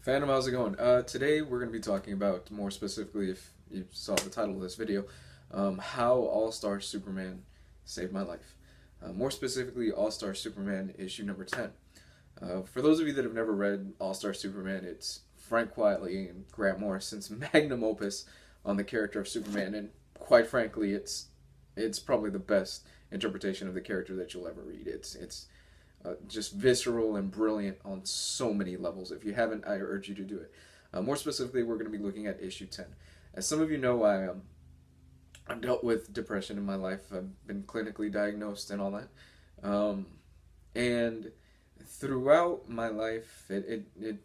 Phantom, how's it going? Today we're going to be talking about, more specifically, if you saw the title of this video, how All-Star Superman saved my life. More specifically, All-Star Superman issue number 10. For those of you that have never read All-Star Superman, it's Frank Quitely and Grant Morrison's magnum opus on the character of Superman, and quite frankly, it's probably the best interpretation of the character that you'll ever read. It's just visceral and brilliant on so many levels. If you haven't, I urge you to do it. More specifically, we're going to be looking at issue 10. As some of you know, I've dealt with depression in my life. I've been clinically diagnosed and all that. And throughout my life, it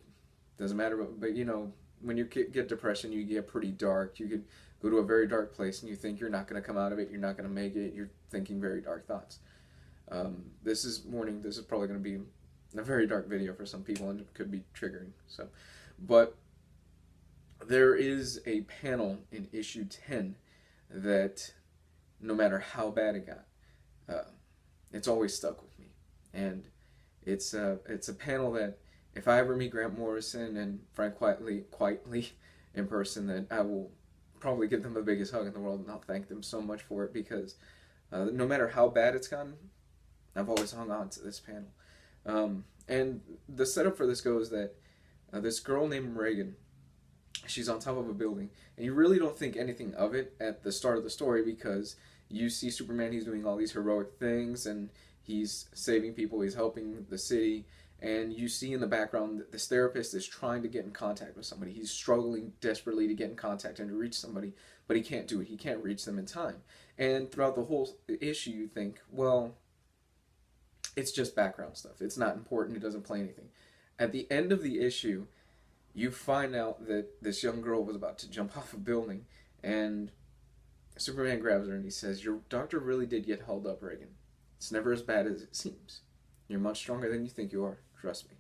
doesn't matter, but you know, when you get depression, you get pretty dark. You could go to a very dark place and you think you're not going to come out of it, you're not going to make it, you're thinking very dark thoughts. This is probably going to be a very dark video for some people and it could be triggering. But there is a panel in issue 10 that no matter how bad it got, it's always stuck with me. And it's a panel that if I ever meet Grant Morrison and Frank Quitely in person, then I will probably give them the biggest hug in the world and I'll thank them so much for it, because no matter how bad it's gotten, I've always hung on to this panel. And the setup for this goes that this girl named Reagan, she's on top of a building, and you really don't think anything of it at the start of the story, because you see Superman, he's doing all these heroic things, and he's saving people, he's helping the city, and you see in the background that this therapist is trying to get in contact with somebody. He's struggling desperately to get in contact and to reach somebody, but he can't do it. He can't reach them in time. And throughout the whole issue, you think, well, it's just background stuff. It's not important. It doesn't play anything. At the end of the issue, you find out that this young girl was about to jump off a building, and Superman grabs her and he says, "Your doctor really did get held up, Reagan. It's never as bad as it seems. You're much stronger than you think you are. Trust me."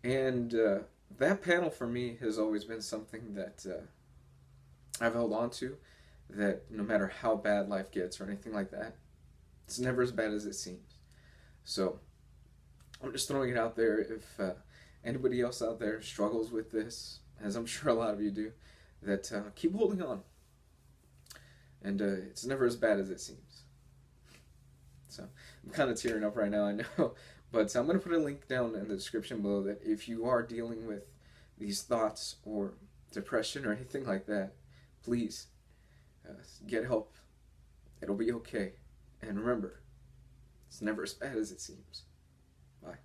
And that panel for me has always been something that I've held on to, that no matter how bad life gets or anything like that, it's never as bad as it seems. So I'm just throwing it out there. If anybody else out there struggles with this, as I'm sure a lot of you do, that keep holding on. And it's never as bad as it seems. So I'm kind of tearing up right now, I know. But I'm going to put a link down in the description below that if you are dealing with these thoughts or depression or anything like that, please get help. It'll be okay. And remember, it's never as bad as it seems. Bye.